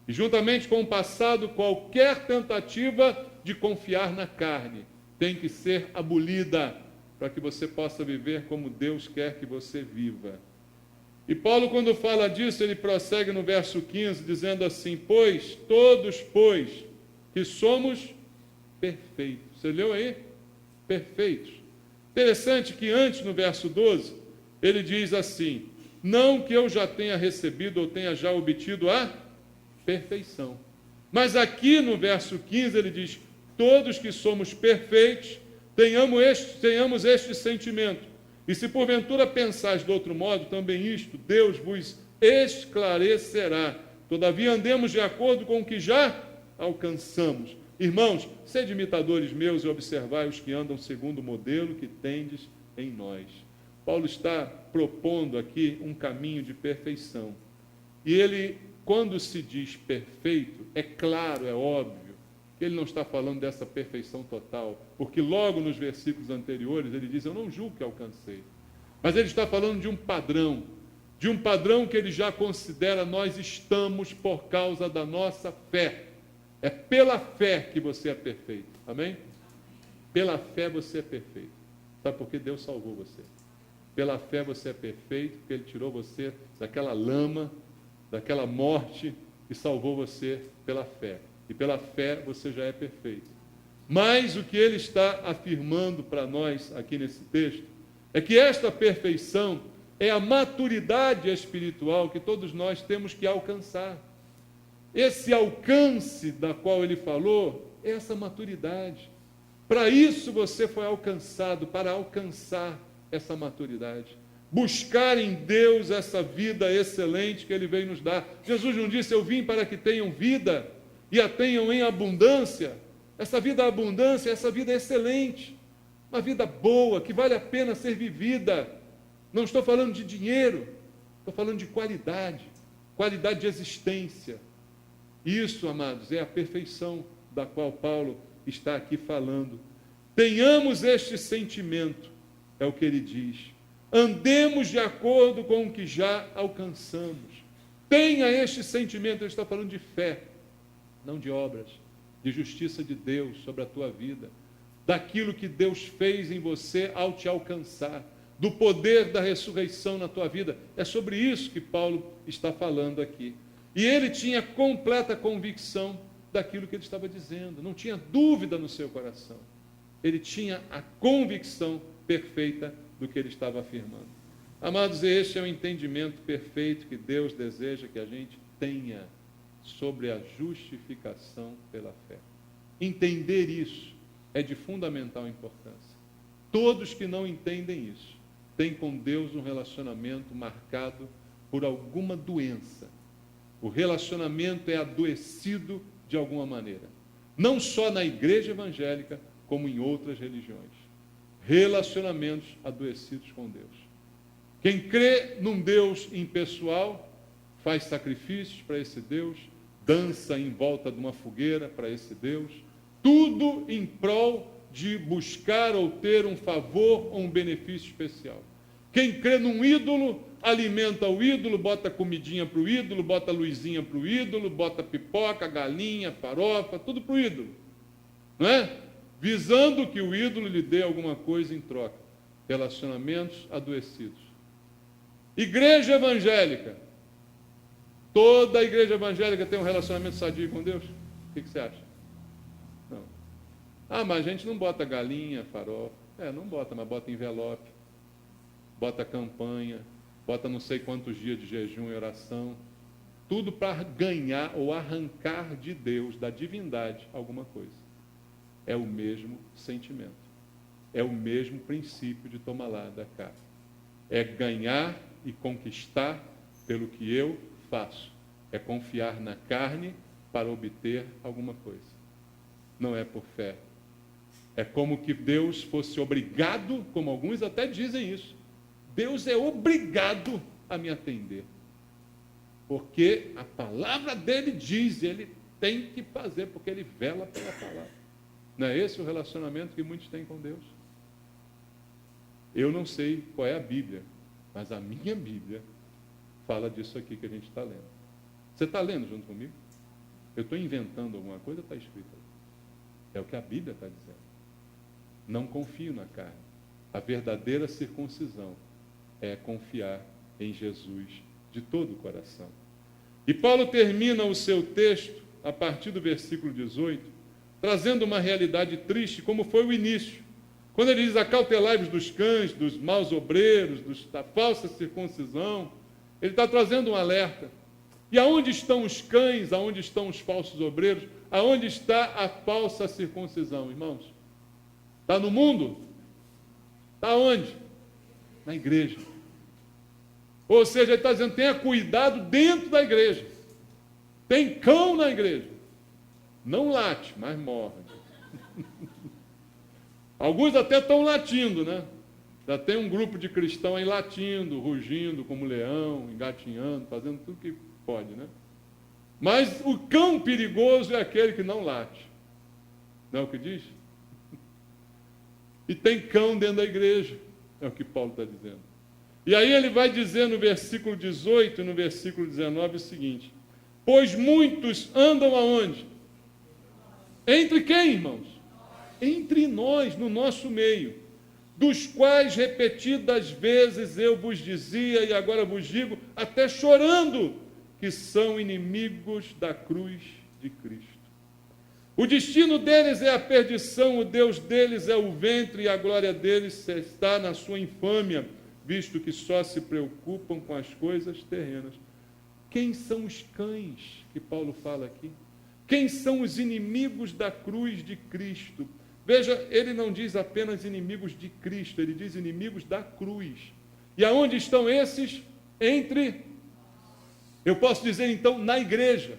E juntamente com o passado, qualquer tentativa de confiar na carne tem que ser abolida para que você possa viver como Deus quer que você viva. E Paulo, quando fala disso, ele prossegue no verso 15, dizendo assim: todos, que somos perfeitos. Você leu aí? Perfeitos. Interessante que antes, no verso 12, ele diz assim: não que eu já tenha recebido ou tenha já obtido a perfeição. Mas aqui no verso 15 ele diz: todos que somos perfeitos, tenhamos este sentimento. E se porventura pensais de outro modo, também isto Deus vos esclarecerá. Todavia andemos de acordo com o que já alcançamos, Irmãos, sede imitadores meus e observai os que andam segundo o modelo que tendes em nós. Paulo está propondo aqui um caminho de perfeição. E ele, quando se diz perfeito, é claro, é óbvio, que ele não está falando dessa perfeição total, porque logo nos versículos anteriores ele diz, eu não julgo que alcancei. Mas ele está falando de um padrão que ele já considera nós estamos por causa da nossa fé. É pela fé que você é perfeito. Amém? Pela fé você é perfeito. Sabe por que Deus salvou você? Pela fé você é perfeito, porque Ele tirou você daquela lama, daquela morte e salvou você pela fé. E pela fé você já é perfeito. Mas o que ele está afirmando para nós aqui nesse texto é que esta perfeição é a maturidade espiritual que todos nós temos que alcançar. Esse alcance da qual ele falou é essa maturidade. Para isso você foi alcançado, para alcançar essa maturidade. Buscar em Deus essa vida excelente que Ele veio nos dar. Jesus não disse, eu vim para que tenham vida e a tenham em abundância. Essa vida abundância, essa vida excelente. Uma vida boa, que vale a pena ser vivida. Não estou falando de dinheiro, estou falando de qualidade de existência. Isso, amados, é a perfeição da qual Paulo está aqui falando. Tenhamos este sentimento, é o que ele diz. Andemos de acordo com o que já alcançamos. Tenha este sentimento, ele está falando de fé, não de obras, de justiça de Deus sobre a tua vida, daquilo que Deus fez em você ao te alcançar, do poder da ressurreição na tua vida. É sobre isso que Paulo está falando aqui. E ele tinha completa convicção daquilo que ele estava dizendo, não tinha dúvida no seu coração. Ele tinha a convicção perfeita do que ele estava afirmando. Amados, este é o entendimento perfeito que Deus deseja que a gente tenha sobre a justificação pela fé. Entender isso é de fundamental importância. Todos que não entendem isso têm com Deus um relacionamento marcado por alguma doença. O relacionamento é adoecido de alguma maneira. Não só na igreja evangélica, como em outras religiões. Relacionamentos adoecidos com Deus. Quem crê num Deus impessoal, faz sacrifícios para esse Deus, dança em volta de uma fogueira para esse Deus, tudo em prol de buscar ou ter um favor ou um benefício especial. Quem crê num ídolo, alimenta o ídolo, bota comidinha para o ídolo, bota luzinha para o ídolo, bota pipoca, galinha, farofa, tudo para o ídolo. Não é? Visando que o ídolo lhe dê alguma coisa em troca. Relacionamentos adoecidos. Igreja evangélica. Toda a igreja evangélica tem um relacionamento sadio com Deus? O que você acha? Não. Ah, mas a gente não bota galinha, farofa. Não bota, mas bota envelope. Bota campanha. Bota não sei quantos dias de jejum e oração. Tudo para ganhar ou arrancar de Deus, da divindade, alguma coisa. É o mesmo sentimento. É o mesmo princípio de tomar lá da cá. É ganhar e conquistar pelo que eu faço. É confiar na carne para obter alguma coisa. Não é por fé. É como que Deus fosse obrigado, como alguns até dizem isso. Deus é obrigado a me atender. Porque a palavra dele diz, ele tem que fazer, porque ele vela pela palavra. Não é esse o relacionamento que muitos têm com Deus? Eu não sei qual é a Bíblia, mas a minha Bíblia fala disso aqui que a gente está lendo. Você está lendo junto comigo? Eu estou inventando alguma coisa, está escrito aí. É o que a Bíblia está dizendo. Não confio na carne. A verdadeira circuncisão é confiar em Jesus de todo o coração. E Paulo termina o seu texto, a partir do versículo 18, trazendo uma realidade triste, como foi o início. Quando ele diz, acautelai-vos dos cães, dos maus obreiros, da falsa circuncisão, ele está trazendo um alerta. E aonde estão os cães, aonde estão os falsos obreiros, aonde está a falsa circuncisão, irmãos? Está no mundo? Está onde? Na igreja. Ou seja, ele está dizendo, tenha cuidado dentro da igreja. Tem cão na igreja. Não late, mas morre. Alguns até estão latindo, né? Já tem um grupo de cristãos aí latindo, rugindo como leão, engatinhando, fazendo tudo que pode, né? Mas o cão perigoso é aquele que não late. Não é o que diz? E tem cão dentro da igreja, é o que Paulo está dizendo. E aí ele vai dizer no versículo 18 e no versículo 19 o seguinte: pois muitos andam aonde? Entre quem, irmãos? Entre nós, no nosso meio, dos quais repetidas vezes eu vos dizia, e agora vos digo, até chorando, que são inimigos da cruz de Cristo. O destino deles é a perdição, o Deus deles é o ventre, e a glória deles está na sua infâmia, visto que só se preocupam com as coisas terrenas. Quem são os cães que Paulo fala aqui? Quem são os inimigos da cruz de Cristo? Veja, ele não diz apenas inimigos de Cristo, ele diz inimigos da cruz. E aonde estão esses? Eu posso dizer então, na igreja,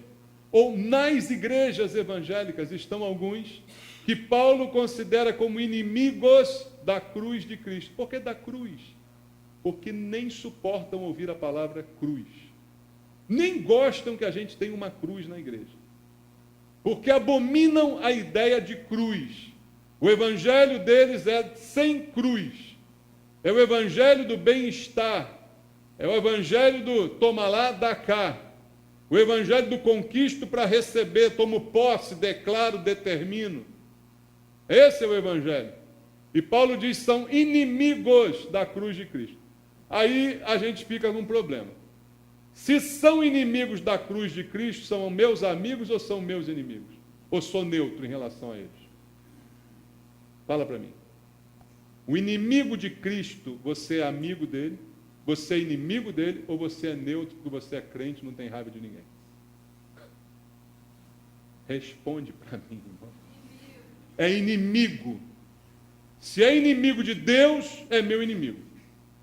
ou nas igrejas evangélicas, estão alguns que Paulo considera como inimigos da cruz de Cristo. Por que da cruz? Porque nem suportam ouvir a palavra cruz. Nem gostam que a gente tenha uma cruz na igreja. Porque abominam a ideia de cruz. O evangelho deles é sem cruz. É o evangelho do bem-estar. É o evangelho do toma lá, dá cá. O evangelho do conquisto para receber, tomo posse, declaro, determino. Esse é o evangelho. E Paulo diz, são inimigos da cruz de Cristo. Aí a gente fica com um problema. Se são inimigos da cruz de Cristo, são meus amigos ou são meus inimigos? Ou sou neutro em relação a eles? Fala para mim. O inimigo de Cristo, você é amigo dele? Você é inimigo dele? Ou você é neutro porque você é crente e não tem raiva de ninguém? Responde para mim, irmão. É inimigo. Se é inimigo de Deus, é meu inimigo.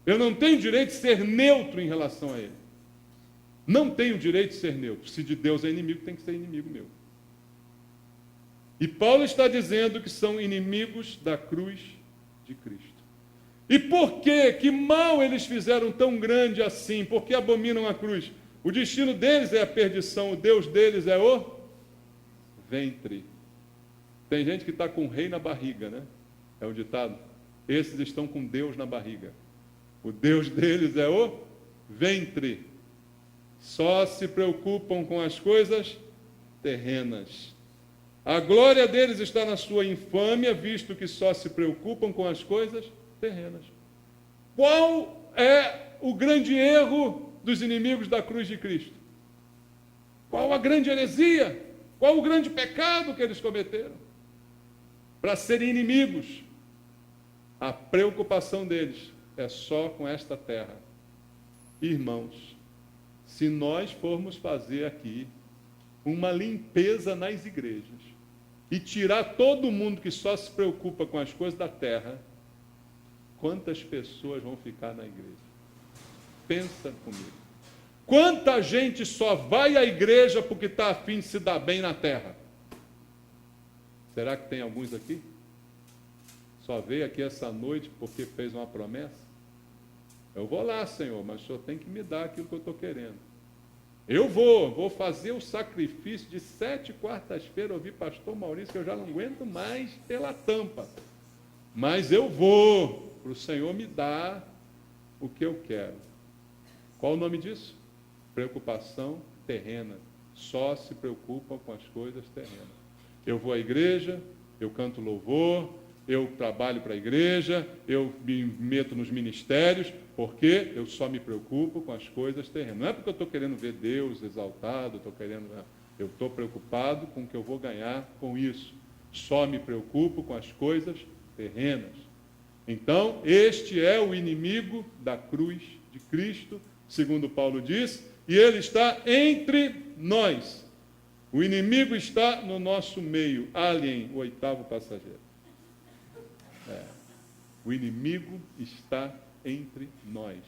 Eu não tenho direito de ser neutro em relação a ele. Não tenho direito de ser neutro. Se de Deus é inimigo, tem que ser inimigo meu. E Paulo está dizendo que são inimigos da cruz de Cristo. E por quê? Que mal eles fizeram tão grande assim? Por que abominam a cruz? O destino deles é a perdição, o Deus deles é o ventre. Tem gente que está com o rei na barriga, né? É o ditado. Esses estão com Deus na barriga. O Deus deles é o ventre. Só se preocupam com as coisas terrenas. A glória deles está na sua infâmia, visto que só se preocupam com as coisas terrenas. Qual é o grande erro dos inimigos da cruz de Cristo? Qual a grande heresia? Qual o grande pecado que eles cometeram? Para serem inimigos, a preocupação deles é só com esta terra. Irmãos, se nós formos fazer aqui uma limpeza nas igrejas e tirar todo mundo que só se preocupa com as coisas da terra, quantas pessoas vão ficar na igreja? Pensa comigo. Quanta gente só vai à igreja porque está a fim de se dar bem na terra? Será que tem alguns aqui? Só veio aqui essa noite porque fez uma promessa? Eu vou lá, Senhor, mas o Senhor tem que me dar aquilo que eu estou querendo. Eu vou fazer o sacrifício de 7 quartas-feiras, ouvir pastor Maurício, que eu já não aguento mais pela tampa. Mas eu vou, para o Senhor me dar o que eu quero. Qual o nome disso? Preocupação terrena. Só se preocupam com as coisas terrenas. Eu vou à igreja, eu canto louvor, eu trabalho para a igreja, eu me meto nos ministérios, porque eu só me preocupo com as coisas terrenas. Não é porque eu estou querendo ver Deus exaltado, eu estou preocupado com o que eu vou ganhar com isso. Só me preocupo com as coisas terrenas. Então, este é o inimigo da cruz de Cristo, segundo Paulo diz, e ele está entre nós. O inimigo está no nosso meio. Alien, o 8º passageiro. O inimigo está entre nós.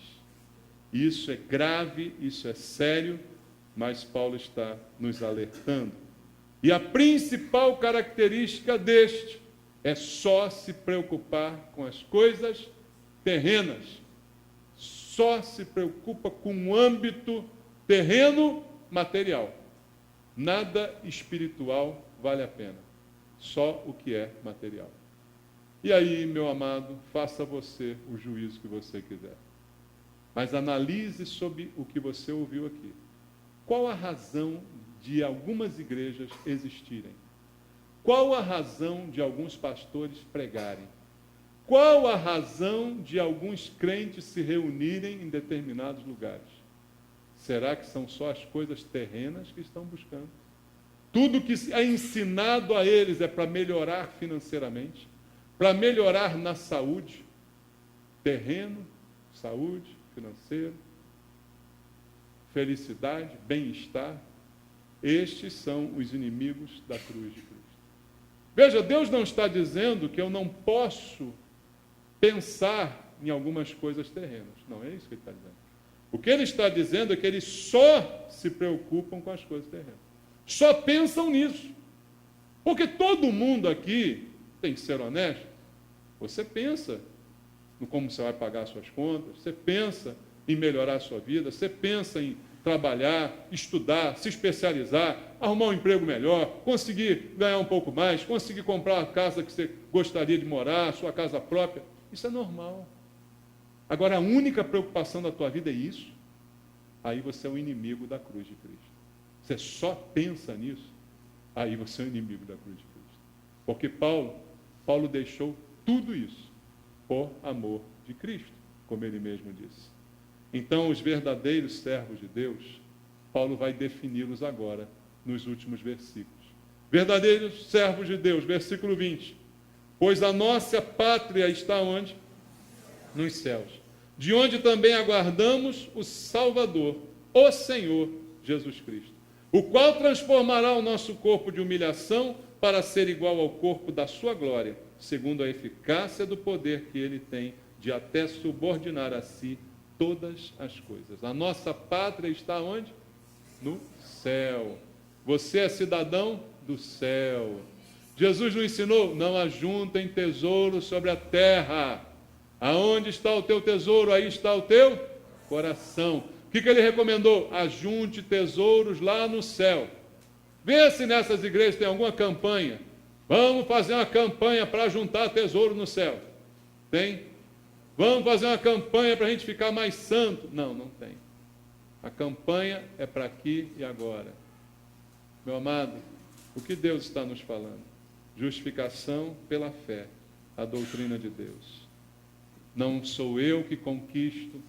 Isso é grave, isso é sério, mas Paulo está nos alertando. E a principal característica deste é só se preocupar com as coisas terrenas. Só se preocupa com o âmbito terreno material. Nada espiritual vale a pena. Só o que é material. E aí, meu amado, faça você o juízo que você quiser. Mas analise sobre o que você ouviu aqui. Qual a razão de algumas igrejas existirem? Qual a razão de alguns pastores pregarem? Qual a razão de alguns crentes se reunirem em determinados lugares? Será que são só as coisas terrenas que estão buscando? Tudo que é ensinado a eles é para melhorar financeiramente, para melhorar na saúde, terreno, saúde, financeiro, felicidade, bem-estar. Estes são os inimigos da cruz de Cristo. Veja, Deus não está dizendo que eu não posso pensar em algumas coisas terrenas. Não é isso que Ele está dizendo. O que Ele está dizendo é que eles só se preocupam com as coisas terrenas. Só pensam nisso. Porque todo mundo aqui tem que ser honesto. Você pensa no como você vai pagar suas contas, você pensa em melhorar a sua vida, você pensa em trabalhar, estudar, se especializar, arrumar um emprego melhor, conseguir ganhar um pouco mais, conseguir comprar a casa que você gostaria de morar, a sua casa própria. Isso é normal. Agora, a única preocupação da tua vida é isso. Aí você é o inimigo da cruz de Cristo. Você só pensa nisso, aí você é o inimigo da cruz de Cristo. Porque Paulo deixou tudo isso por amor de Cristo, como ele mesmo disse. Então, os verdadeiros servos de Deus, Paulo vai defini-los agora, nos últimos versículos. Verdadeiros servos de Deus, versículo 20. Pois a nossa pátria está onde? Nos céus. De onde também aguardamos o Salvador, o Senhor Jesus Cristo, o qual transformará o nosso corpo de humilhação para ser igual ao corpo da sua glória, segundo a eficácia do poder que ele tem de até subordinar a si todas as coisas. A nossa pátria está onde? No céu. Você é cidadão do céu. Jesus nos ensinou, não ajuntem tesouro sobre a terra. Aonde está o teu tesouro, aí está o teu coração. O que ele recomendou? Ajunte tesouros lá no céu. Vê se nessas igrejas tem alguma campanha. Vamos fazer uma campanha para juntar tesouro no céu. Tem? Vamos fazer uma campanha para a gente ficar mais santo. Não, não tem. A campanha é para aqui e agora. Meu amado, o que Deus está nos falando? Justificação pela fé, a doutrina de Deus. Não sou eu que conquisto,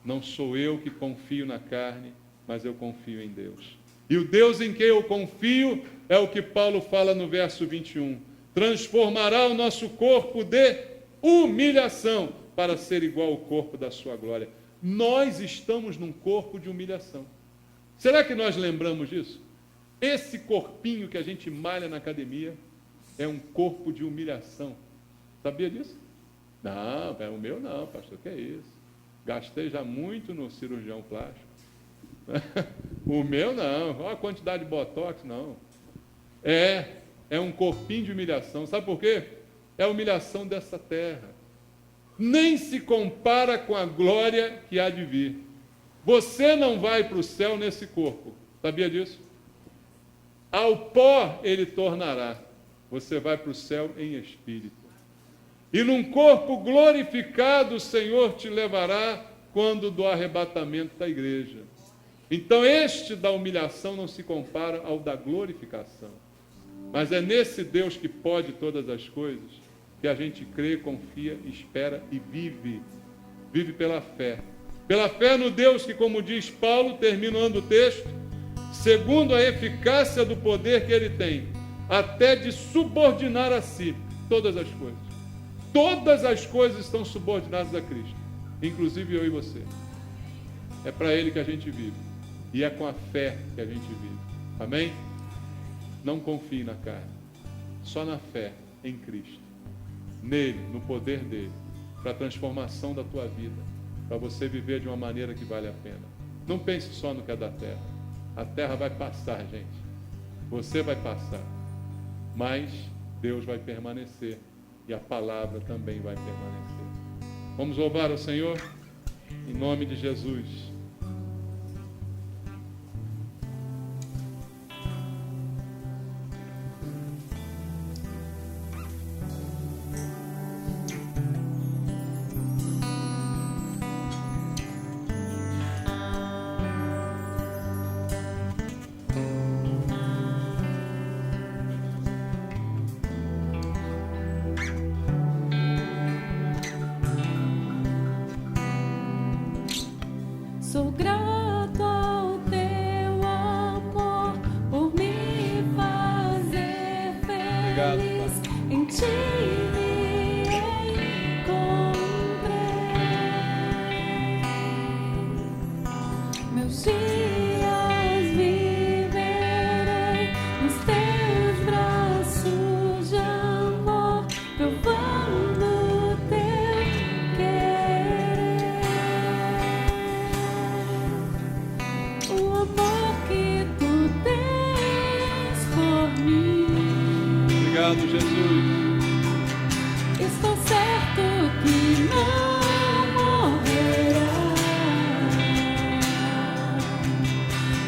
não sou eu que confio na carne, mas eu confio em Deus. E o Deus em quem eu confio é o que Paulo fala no verso 21. Transformará o nosso corpo de humilhação para ser igual ao corpo da sua glória. Nós estamos num corpo de humilhação. Será que nós lembramos disso? Esse corpinho que a gente malha na academia é um corpo de humilhação. Sabia disso? Não, é o meu não, pastor, que é isso? Gastei já muito no cirurgião plástico. O meu não, olha a quantidade de botox, não. É um corpinho de humilhação. Sabe por quê? É a humilhação dessa terra. Nem se compara com a glória que há de vir. Você não vai para o céu nesse corpo. Sabia disso? Ao pó ele tornará. Você vai para o céu em espírito. E num corpo glorificado o Senhor te levará quando do arrebatamento da igreja. Então este da humilhação não se compara ao da glorificação. Mas é nesse Deus que pode todas as coisas que a gente crê, confia, espera e vive. Vive pela fé. Pela fé no Deus que, como diz Paulo, terminando o texto, segundo a eficácia do poder que ele tem, até de subordinar a si todas as coisas. Todas as coisas estão subordinadas a Cristo, inclusive eu e você. É para Ele que a gente vive. E é com a fé que a gente vive. Amém? Não confie na carne. Só na fé em Cristo. Nele, no poder dele. Para a transformação da tua vida. Para você viver de uma maneira que vale a pena. Não pense só no que é da terra. A terra vai passar, gente. Você vai passar, mas Deus vai permanecer e a palavra também vai permanecer. Vamos louvar o Senhor em nome de Jesus. Sou grato ao teu amor por me fazer feliz. Em ti me encontrei. Meus dias viverei nos teus braços de amor, provando o teu querer. O amor que tu tens por mim. Obrigado, Jesus. Estou certo que não morrerá.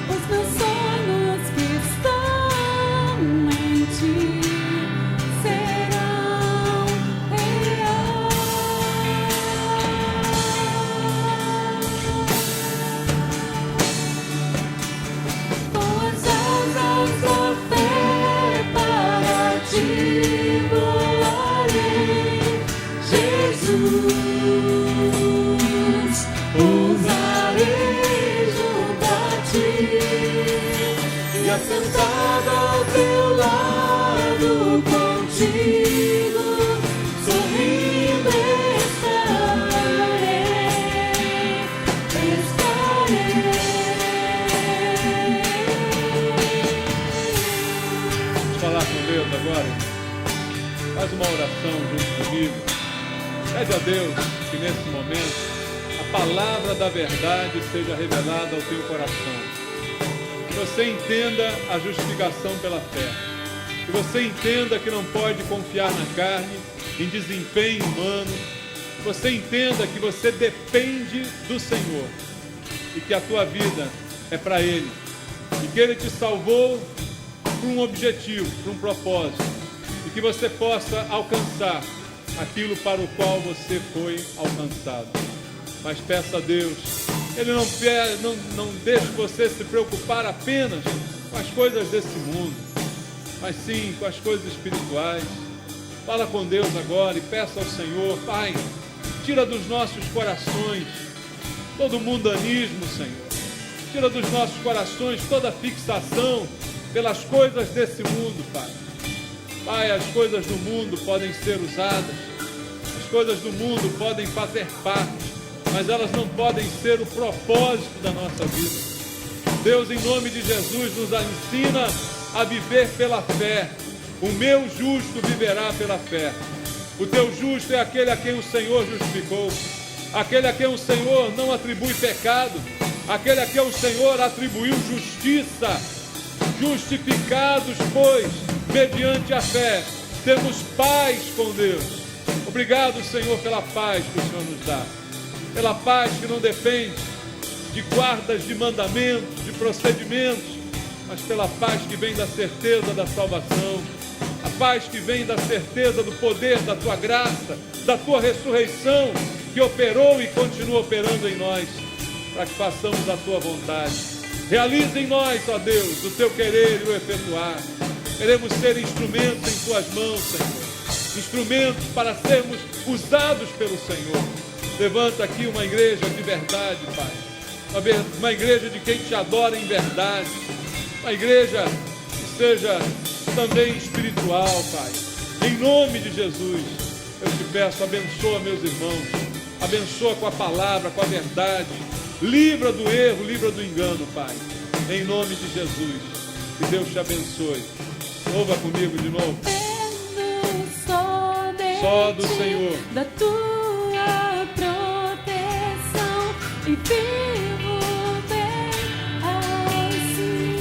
Os meus sonhos que estão em ti serão reais. Com as asas da fé para ti voarei, Jesus, pousarei junto a ti e assentado ao teu lado contigo, sorrindo Vamos falar com Deus agora. Faz uma oração junto comigo. Pede a Deus que nesse momento a palavra da verdade seja revelada ao teu coração. Que você entenda a justificação pela fé. Que você entenda que não pode confiar na carne, em desempenho humano. Que você entenda que você depende do Senhor e que a tua vida é para Ele. E que Ele te salvou por um objetivo, por um propósito. E que você possa alcançar aquilo para o qual você foi alcançado. Mas peça a Deus, Ele não deixe você se preocupar apenas com as coisas desse mundo, mas sim com as coisas espirituais. Fala com Deus agora e peça ao Senhor: Pai, tira dos nossos corações todo mundanismo, Senhor. Tira dos nossos corações toda fixação pelas coisas desse mundo, Pai. Pai, as coisas do mundo podem ser usadas, as coisas do mundo podem fazer parte, mas elas não podem ser o propósito da nossa vida. Deus, em nome de Jesus, nos ensina a viver pela fé. O meu justo viverá pela fé. O teu justo é aquele a quem o Senhor justificou, aquele a quem o Senhor não atribui pecado, aquele a quem o Senhor atribuiu justiça. Justificados, pois, mediante a fé, temos paz com Deus. Obrigado, Senhor, pela paz que o Senhor nos dá, pela paz que não depende de guardas de mandamentos, de procedimentos, mas pela paz que vem da certeza da salvação, a paz que vem da certeza do poder da Tua graça, da Tua ressurreição, que operou e continua operando em nós, para que façamos a Tua vontade. Realize em nós, ó Deus, o Teu querer e o efetuar. Queremos ser instrumentos em Tuas mãos, Senhor, instrumentos para sermos usados pelo Senhor. Levanta aqui uma igreja de verdade, Pai, uma igreja de quem Te adora em verdade, uma igreja que seja também espiritual, Pai. Em nome de Jesus, eu Te peço, abençoa meus irmãos, abençoa com a palavra, com a verdade, livra do erro, livra do engano, Pai, em nome de Jesus. Que Deus Te abençoe. Louva comigo de novo. Só do Senhor, da Tua proteção, e vivo bem assim.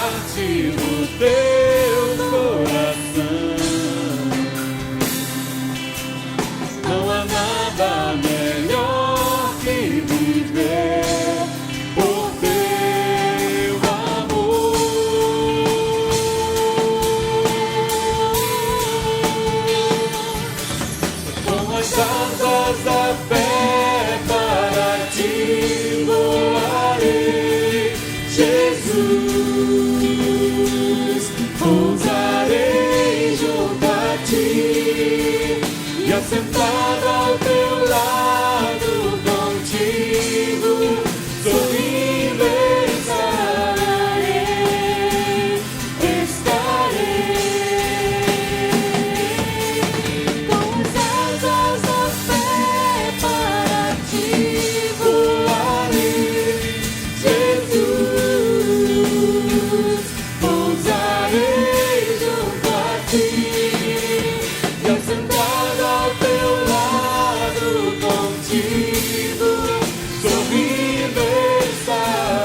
parte do teu coração. Não há nada melhor que viver por teu amor. Com as asas da fé para ti voarei, Jesus. Pousarei junto a ti e assentado ao teu lado contigo, sorrindo estarei. Com as asas da fé para ti voarei, Jesus. Pousarei junto a ti e assentado ao teu lado contigo, sorrindo estarei.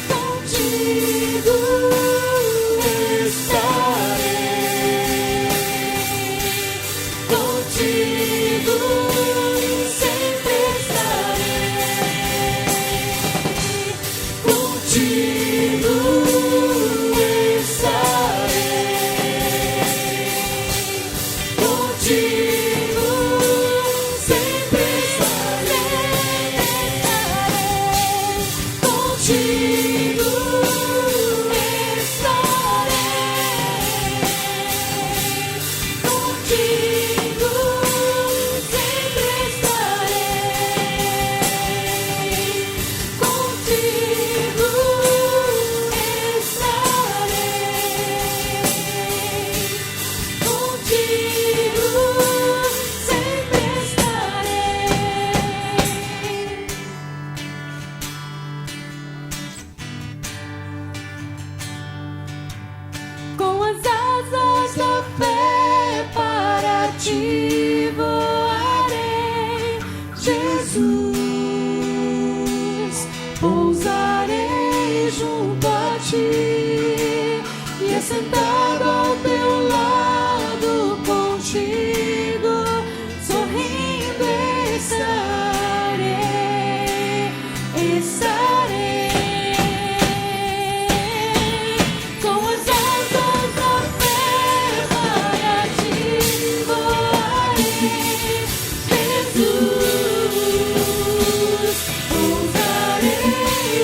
Contigo estarei, contigo sempre estarei, contigo estarei, contigo sempre estarei, contigo estarei, contigo sempre estarei, contigo estarei, contigo sempre estarei. Com as asas da fé para ti voarei, Jesus. Pousarei junto a ti e assentado ao teu lado contigo, sorrindo estarei. Com as asas da fé para ti voarei, Jesus. Pousarei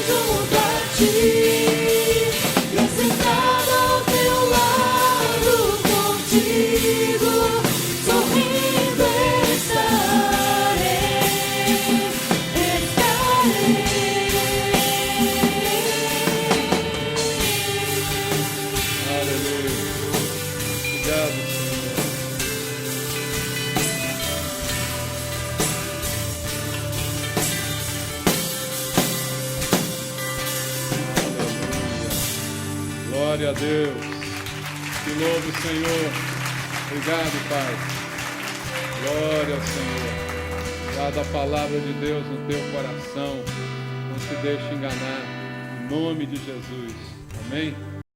junto a ti e assentado ao teu lado contigo, sorrindo estarei. Aleluia. Obrigado, Senhor. Aleluia. Glória a Deus. Te louvo, Senhor. Obrigado, Pai. Glória ao Senhor. Guarda a palavra de Deus no teu coração. Não se deixe enganar. Em nome de Jesus. Amém?